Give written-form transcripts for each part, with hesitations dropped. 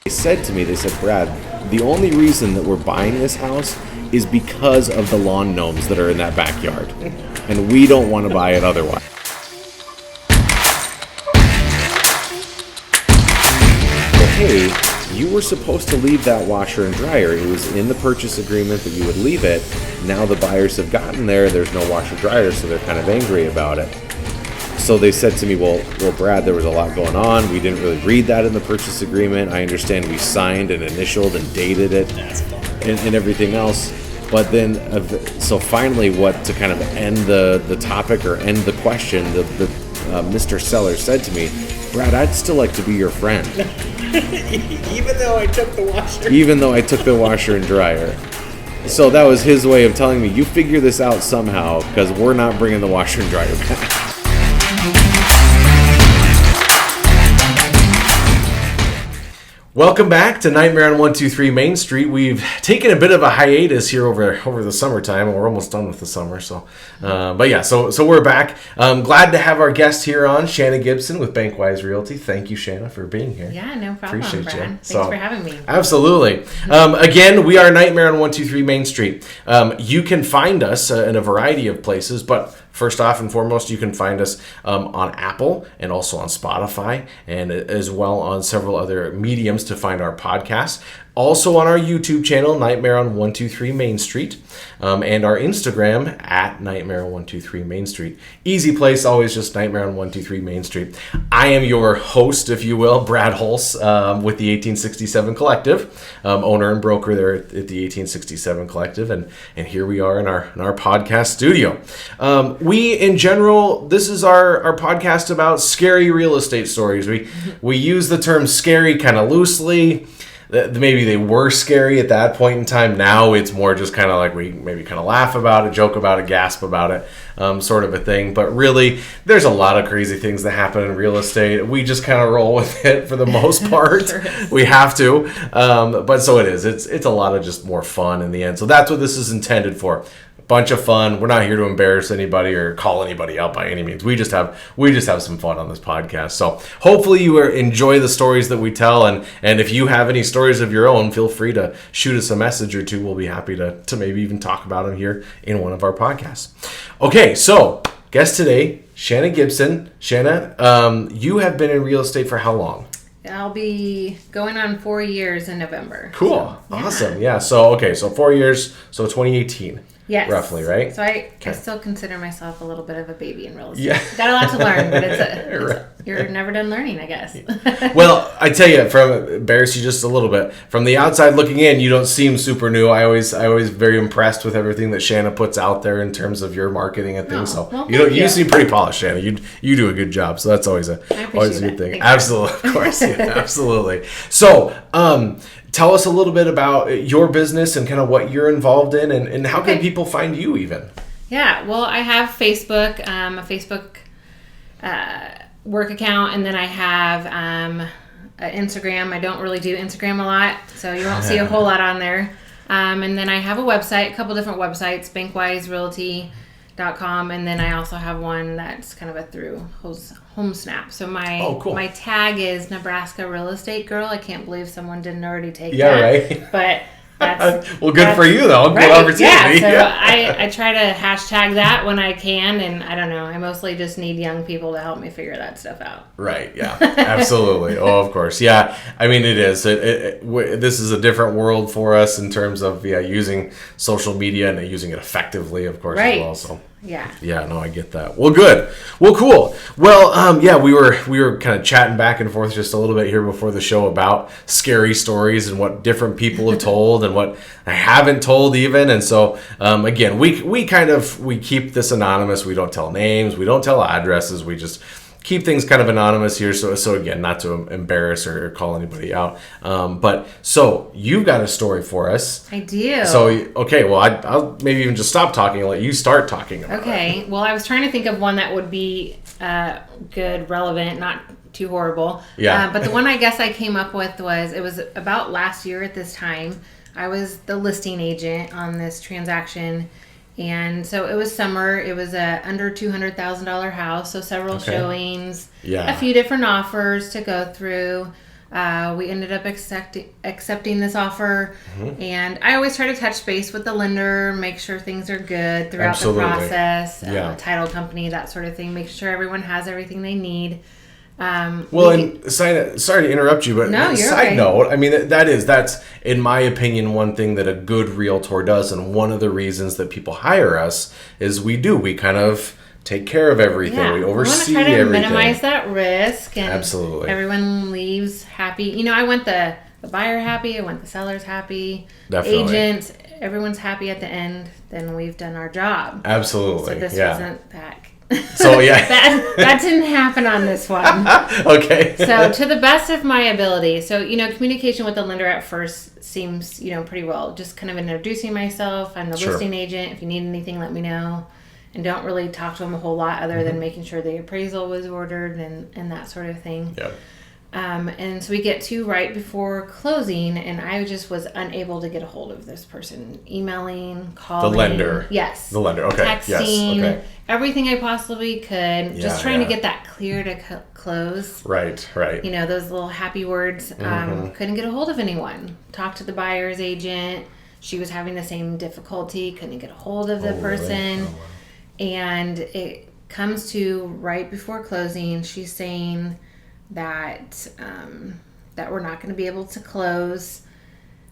They said to me, Brad, the only reason that we're buying this house is because of the lawn gnomes that are in that backyard. And we don't want to buy it otherwise. But hey, you were supposed to leave that washer and dryer. It was in the purchase agreement that you would leave it. Now the buyers have gotten there. There's no washer dryer, so they're kind of angry about it. So they said to me, well, Brad, there was a lot going on. We didn't really read that in the purchase agreement. I understand we signed and initialed and dated it and everything else. But then, so finally, to kind of end the topic or end the question, Mr. Seller said to me, Brad, I'd still like to be your friend. Even though I took the washer. Even though I took the washer and dryer. So that was his way of telling me, you figure this out somehow, because we're not bringing the washer and dryer back. Welcome back to Nightmare on 123 Main Street. We've taken a bit of a hiatus here over the summertime. We're almost done with the summer, so we're back. Glad to have our guest here on, Shanna Gibson with BancWise Realty. Thank you, Shanna, for being here. Yeah, no problem, Appreciate Brad. you. Thanks for having me. Absolutely. Again, we are Nightmare on 123 Main Street. You can find us in a variety of places, but first off and foremost, you can find us on Apple and also on Spotify, and as well on several other mediums to find our podcasts. Also on our YouTube channel, Nightmare on 123 Main Street, and our Instagram at Nightmare on 123 Main Street. Easy place, always just Nightmare on 123 Main Street. I am your host, if you will, Brad Hulse, with the 1867 Collective, owner and broker there at the 1867 Collective, and here we are in our podcast studio. We, in general, this is our podcast about scary real estate stories. We use the term scary kind of loosely. Maybe they were scary at that point in time. Now it's more just kind of like we maybe kind of laugh about it, joke about it, gasp about it, sort of a thing. But really, there's a lot of crazy things that happen in real estate. We just kind of roll with it for the most part. Sure. We have to. But so it is. It's a lot of just more fun in the end. So that's what this is intended for. Bunch of fun. We're not here to embarrass anybody or call anybody out by any means. We just have some fun on this podcast. So hopefully you enjoy the stories that we tell, and if you have any stories of your own, feel free to shoot us a message or two. We'll be happy to maybe even talk about them here in one of our podcasts. Okay, so guest today, Shanna Gibson. Shanna, you have been in real estate for how long? I'll be going on 4 years in November. Cool. So, yeah. Awesome. Yeah. So 4 years. So 2018. Yes. Roughly, right? So I still consider myself a little bit of a baby in real estate. Yeah. Got a lot to learn, but you're never done learning, I guess. Well, I tell you, embarrass you just a little bit. From the outside looking in, you don't seem super new. I always very impressed with everything that Shanna puts out there in terms of your marketing and things. You seem pretty polished, Shanna. You do a good job, so that's always a good thing. Thanks, absolutely, of course, yeah, absolutely. So, tell us a little bit about your business and kind of what you're involved in, and how can people find you even? Yeah, well, I have Facebook, a Facebook work account, and then I have Instagram. I don't really do Instagram a lot, so you won't see a whole lot on there. And then I have a website, a couple different websites, BancWiseRealty.com, and then I also have one that's kind of a through HomeSnap. So my tag is Nebraska Real Estate Girl. I can't believe someone didn't already take that. Yeah, right. But that's well, good for you though. Good opportunity. Yeah, so I try to hashtag that when I can, and I don't know. I mostly just need young people to help me figure that stuff out. Right. Yeah. Absolutely. Oh, of course. Yeah. I mean, it is. This is a different world for us in terms of using social media and using it effectively, of course, as well. So. Yeah. Yeah, no, I get that. Well, good. Well, cool. Well, we were kind of chatting back and forth just a little bit here before the show about scary stories and what different people have told and what I haven't told even. And so, again, we keep this anonymous. We don't tell names. We don't tell addresses. We just keep things kind of anonymous here. So again, not to embarrass or call anybody out. But so you've got a story for us. I do. So, okay, well, I'll maybe even just stop talking and let you start talking about it. Okay. Well, I was trying to think of one that would be good, relevant, not too horrible. Yeah. But the one I guess I came up with it was about last year at this time. I was the listing agent on this transaction. And so it was summer. It was a under $200,000 house, so several showings, a few different offers to go through. We ended up accepting this offer, and I always try to touch base with the lender, make sure things are good throughout Absolutely. the process, Yeah. title company, that sort of thing, make sure everyone has everything they need. Sorry to interrupt you, but No, you're side okay. note, I mean, that's in my opinion one thing that a good realtor does, and one of the reasons that people hire us is we kind of take care of everything. Yeah, We oversee we want to try to everything. minimize that risk, and Absolutely. everyone leaves happy. You know, I want the buyer happy, I want the sellers happy, Definitely. agents, everyone's happy at the end. Then we've done our job. Absolutely. So this yeah. wasn't that. So yeah. that didn't happen on this one. Okay. So to the best of my ability. So, you know, communication with the lender at first seems, you know, pretty well. Just kind of introducing myself. I'm the Sure. listing agent. If you need anything, let me know. And don't really talk to them a whole lot other than making sure the appraisal was ordered and that sort of thing. Yeah. And so we get to right before closing, and I just was unable to get a hold of this person. Emailing, calling. The lender. Yes. The lender. Okay. Texting. Yes. Okay. Everything I possibly could. Yeah, Just trying yeah. to get that clear to close. Right. Right. You know, those little happy words. Couldn't get a hold of anyone. Talked to the buyer's agent. She was having the same difficulty. Couldn't get a hold of the really? person. Oh, wow. And it comes to right before closing. She's saying that that we're not going to be able to close.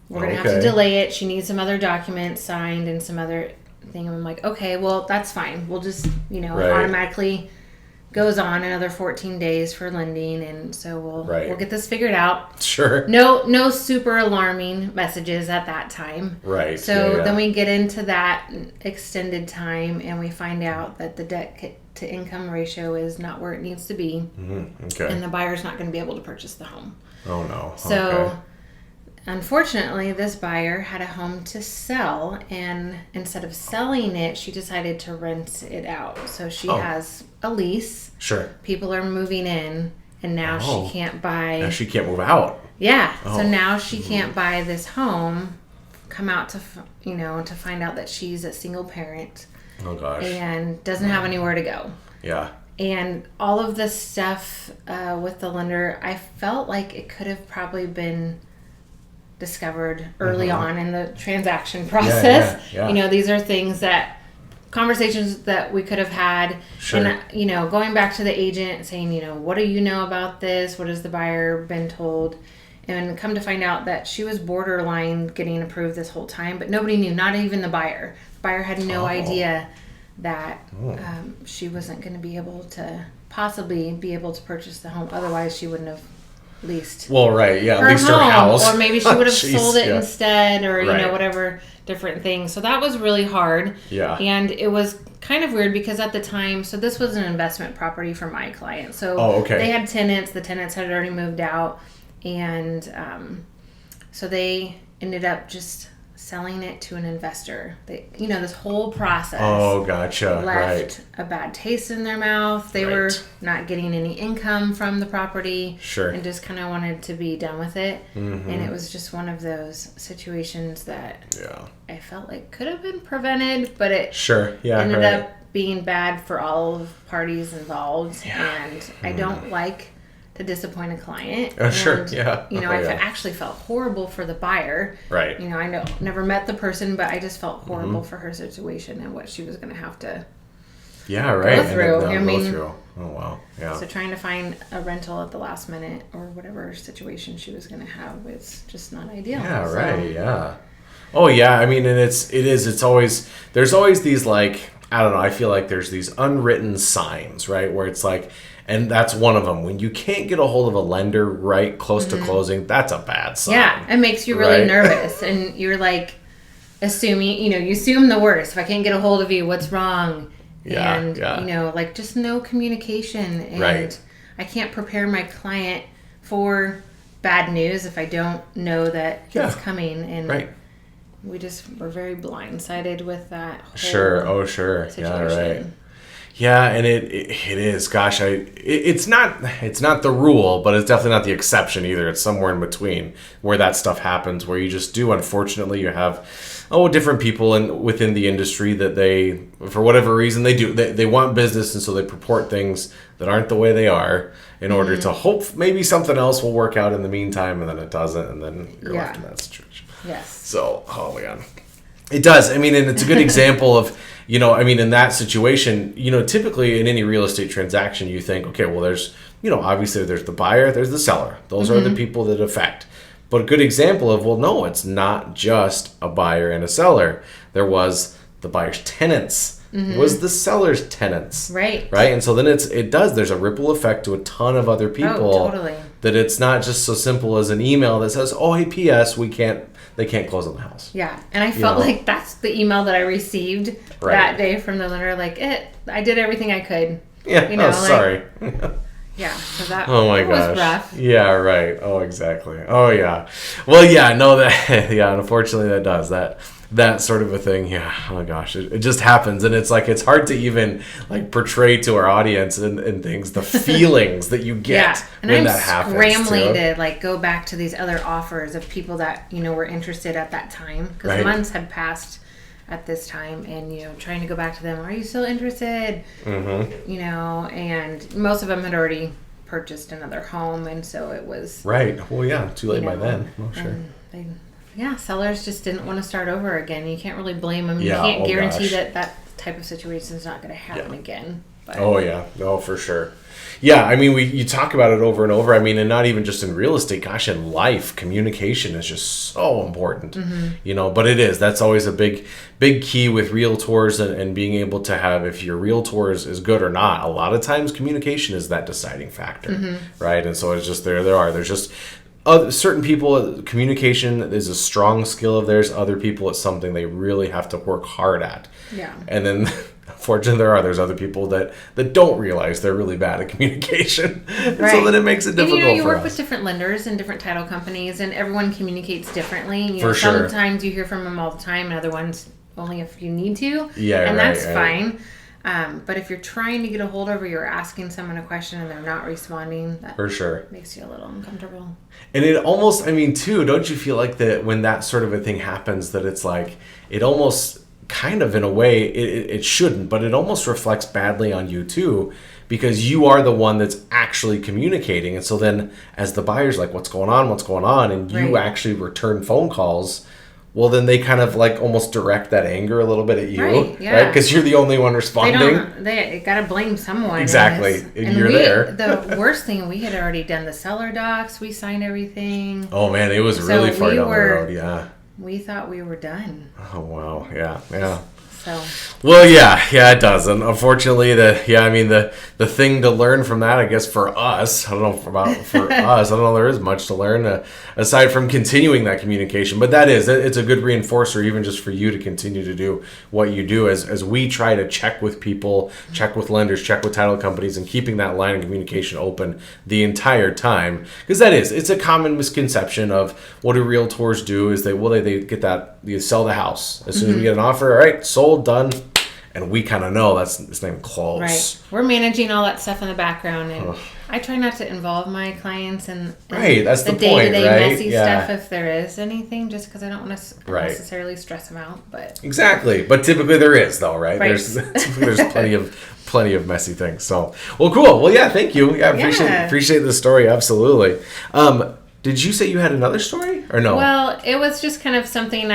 We're going to have to Okay. delay it. She needs some other documents signed and some other thing. And I'm like, okay, well, that's fine. We'll just, you know, Right. it automatically goes on another 14 days for lending, and so Right. we'll get this figured out. Sure. No super alarming messages at that time. Right. So yeah. then we get into that extended time, and we find out that the debt to income ratio is not where it needs to be, Okay. and the buyer's not going to be able to purchase the home. Oh no. So Okay. unfortunately, this buyer had a home to sell, and instead of selling it, she decided to rent it out. So she Oh. has a lease. Sure. People are moving in, and now Oh. she can't buy. Now she can't move out. Yeah. Oh. So now she can't buy this home. Come out to to find out that she's a single parent Oh gosh. and doesn't have anywhere to go. Yeah. And all of this stuff with the lender, I felt like it could have probably been discovered early on in the transaction process. yeah. You know, these are things that conversations that we could have had. Sure. And, you know, going back to the agent saying, you know, what do you know about this? What has the buyer been told? And come to find out that she was borderline getting approved this whole time, but nobody knew, not even the buyer. The buyer had no idea that she wasn't going to be able to possibly be able to purchase the home. Otherwise, she wouldn't have leased Well, right. Yeah. her At least home, her house. or maybe she would have Jeez, sold it yeah. instead, or you Right. know, whatever different things. So that was really hard. Yeah. And it was kind of weird because at the time, so this was an investment property for my client. So Oh, okay. they had tenants. The tenants had already moved out, and so they ended up just selling it to an investor. They, you know, this whole process Oh, gotcha. left Right. a bad taste in their mouth. They were Right. not getting any income from the property. Sure. And just kind of wanted to be done with it. And it was just one of those situations that Yeah. I felt like could have been prevented, but it Sure. Yeah. ended right. up being bad for all of parties involved. Yeah. And I don't like to disappoint a client. Sure, And, yeah. You know, Oh, I yeah. actually felt horrible for the buyer. Right. You know, I never met the person, but I just felt horrible for her situation and what she was going to have to. Yeah. Right. Go through. And then I go mean- through. Oh wow. Yeah. So trying to find a rental at the last minute or whatever situation she was going to have was just not ideal. Yeah, So- right. Yeah. Oh yeah. I mean, and it's always, there's always these, like, I don't know, I feel like there's these unwritten signs, right? Where it's like, and that's one of them. When you can't get a hold of a lender right close to closing, that's a bad sign. Yeah, it makes you really Right? nervous, and you're like assuming, you assume the worst. If I can't get a hold of you, what's wrong? Yeah, And yeah. like just no communication, and Right. I can't prepare my client for bad news if I don't know that Yeah. it's coming, and Right. we just were very blindsided with that whole Sure. Oh, sure. Yeah. Right. situation. Yeah, and it is. Gosh, it's not the rule, but it's definitely not the exception either. It's somewhere in between where that stuff happens, where you just do. Unfortunately, you have different people within the industry that they, for whatever reason, they want business, and so they purport things that aren't the way they are in order to hope maybe something else will work out in the meantime, and then it doesn't, and then you're left in that situation. Yes. So, oh my God. It does. I mean, and it's a good example of, in that situation, typically in any real estate transaction, you think, okay, well, there's, obviously there's the buyer, there's the seller. Those are the people that affect. But a good example of, well, no, it's not just a buyer and a seller. There was the buyer's tenants. It was the seller's tenants. Right. Right. And so then there's a ripple effect to a ton of other people. Oh, totally. That it's not just so simple as an email that says, oh, hey, P.S., they can't close on the house. Yeah. And I felt like that's the email that I received that day from the lender. Like, I did everything I could. Yeah. Sorry. Yeah, so that gosh. was rough. Yeah, right. Oh, exactly. Oh, yeah. Well, yeah, no, unfortunately that does. That sort of a thing, yeah. Oh, gosh. It just happens, and it's like, it's hard to even, like, portray to our audience and things, the feelings that you get when that happens. And I'm scrambling to, like, go back to these other offers of people that, were interested at that time, because months had passed at this time, and trying to go back to them, are you still interested? And most of them had already purchased another home, and so it was well, yeah, too late by then. Oh, sure. Sellers just didn't want to start over again. You can't really blame them. You can't guarantee that type of situation is not going to happen again. But. Oh yeah, no, for sure. Yeah, I mean, you talk about it over and over. I mean, and not even just in real estate. Gosh, in life, communication is just so important. But it is. That's always a big key with realtors and being able to have, if your realtor is good or not. A lot of times, communication is that deciding factor, right? And so it's just there's just certain people, communication is a strong skill of theirs. Other people, it's something they really have to work hard at. Yeah. And then, unfortunately, there's other people that don't realize they're really bad at communication. Right. So then it makes it difficult for us. You work with different lenders and different title companies, and everyone communicates differently. For sure. Sometimes you hear from them all the time, and other ones only if you need to. Yeah, and that's fine. But if you're trying to get a hold of, or you're asking someone a question and they're not responding, that for sure makes you a little uncomfortable. And it almost, too, don't you feel like that when that sort of a thing happens, that it's like, it almost kind of, in a way, it shouldn't, but it almost reflects badly on you too, because you are the one that's actually communicating. And so then as the buyer's like, what's going on? And you actually return phone calls. Well, then they kind of like almost direct that anger a little bit at you, right? Because you're the only one responding. They got to blame someone. Exactly. And you're there. The worst thing, we had already done the seller docs. We signed everything. Oh, man. It was really far down the road. Yeah. We thought we were done. Oh, wow. Yeah. So. Well, yeah, it does. And unfortunately, the thing to learn from that, I guess, for us, I don't know about for us, I don't know there is much to learn aside from continuing that communication. But it's a good reinforcer, even just for you to continue to do what you do as we try to check with people, check with lenders, check with title companies, and keeping that line of communication open the entire time. Because it's a common misconception of what do realtors do is they get that, you sell the house. As soon as we get an offer, all right, sold, done, and we kind of know it's not even close. Right. We're managing all that stuff in the background, and I try not to involve my clients in that's the day-to-day point, right? messy stuff if there is anything, just because I don't want to necessarily stress them out. But exactly, but typically there is though, right? There's plenty of messy things. So, well, cool. Well, yeah, thank you. Yeah, appreciate the story. Absolutely. Did you say you had another story or no? Well, it was just kind of something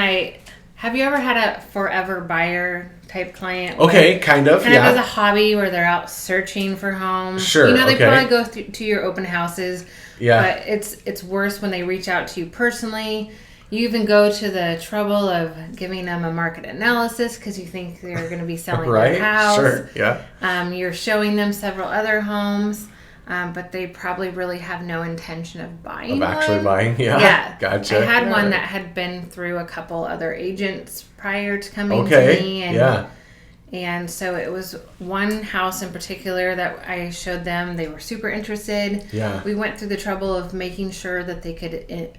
have you ever had a forever buyer type client? Okay, kind of as a hobby where they're out searching for homes. Sure. They probably go to your open houses. Yeah. But it's worse when they reach out to you personally. You even go to the trouble of giving them a market analysis because you think they're going to be selling their house. Sure. Yeah. You're showing them several other homes. But they probably really have no intention of buying. Of actually buying, yeah. Gotcha. I had one that had been through a couple other agents prior to coming to me. And so it was one house in particular that I showed them. They were super interested. Yeah. We went through the trouble of making sure that they could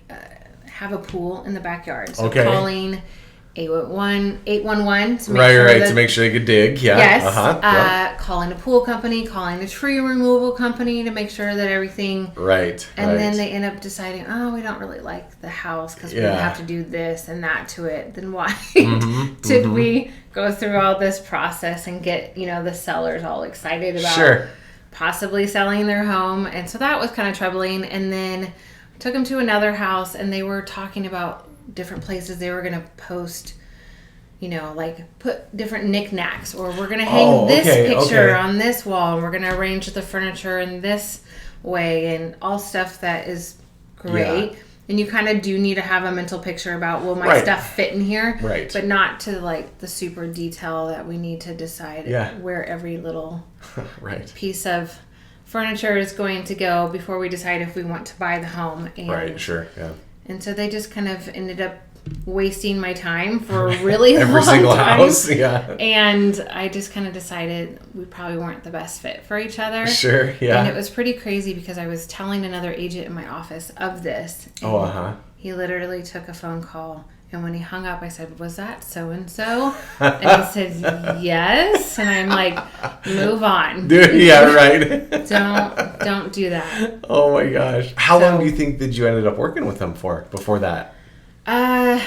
have a pool in the backyard. So calling 811 to make Right, sure right, that, to make sure they could dig. Yeah. yes, Yep. calling a pool company, calling a tree removal company to make sure that everything. Right. And right. then they end up deciding, oh, we don't really like the house because we have to do this and that to it. Then why did we go through all this process and get, the sellers all excited about possibly selling their home? And so that was kind of troubling. And then took them to another house, and they were talking about different places they were going to post, like put different knickknacks, or we're going to hang this picture on this wall, and we're going to arrange the furniture in this way, and all stuff that is great. Yeah. And you kind of do need to have a mental picture about, will my stuff fit in here? Right. But not to like the super detail that we need to decide where every little piece of furniture is going to go before we decide if we want to buy the home. And, right, sure, yeah. And so they just kind of ended up wasting my time for a really every long single time. house, yeah. And I just kind of decided we probably weren't the best fit for each other. Sure, yeah. And it was pretty crazy because I was telling another agent in my office of this. And he literally took a phone call. And when he hung up, I said, was that so-and-so? And he said, yes. And I'm like, move on. Yeah, right. Don't do that. Oh, my gosh. How long do you think that you ended up working with him for before that? I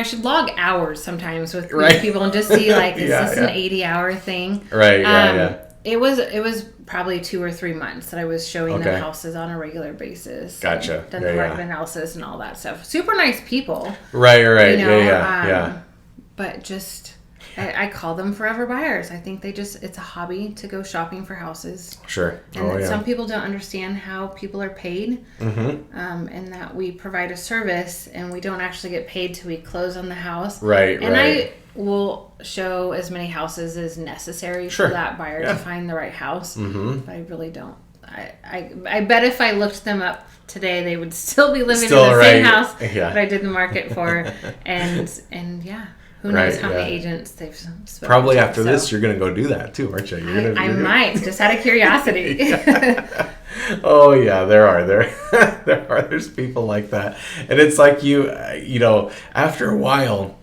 should log hours sometimes with people and just see, like, is this an 80-hour thing? Right, yeah. It was probably 2 or 3 months that I was showing them houses on a regular basis. Gotcha. Done the market analysis and all that stuff. Super nice people. Right. Yeah. But just, I call them forever buyers. I think it's a hobby to go shopping for houses. Sure. And some people don't understand how people are paid. And that we provide a service and we don't actually get paid till we close on the house. Right. And I will show as many houses as necessary for that buyer to find the right house. But I really don't. I bet if I looked them up today, they would still be living in the same house that I did the market for. And who knows how many agents they've spoken Probably to, after this, you're going to go do that too, aren't you? I might, just out of curiosity. Oh yeah, there's people like that. And it's like after a while,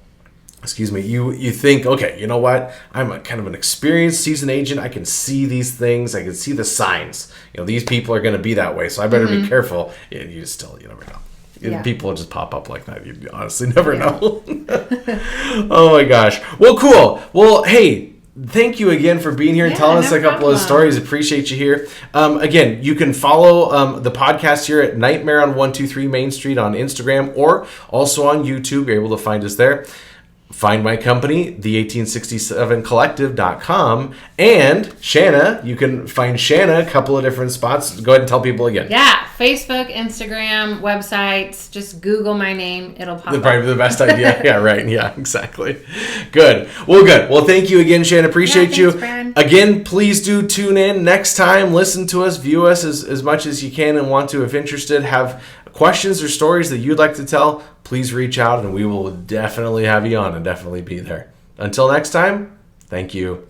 you think, okay, you know what? I'm a kind of an experienced seasoned agent. I can see these things. I can see the signs. These people are going to be that way, so I better be careful. And you never know. People just pop up like that. You honestly never know. Oh my gosh. Well, cool. Well, hey, thank you again for being here and telling us a couple of stories. Appreciate you here. Again, you can follow the podcast here at Nightmare on 123 Main Street on Instagram, or also on YouTube. You're able to find us there. Find my company, the1867collective.com. And Shanna, you can find Shanna a couple of different spots. Go ahead and tell people again. Yeah, Facebook, Instagram, websites. Just Google my name. It'll pop up. Probably the best idea. Yeah, right. Yeah, exactly. Good. Well, thank you again, Shanna. Appreciate you. Brad. Again, please do tune in next time. Listen to us. View us as much as you can and want to. If interested, have questions or stories that you'd like to tell, please reach out and we will definitely have you on and definitely be there. Until next time, thank you.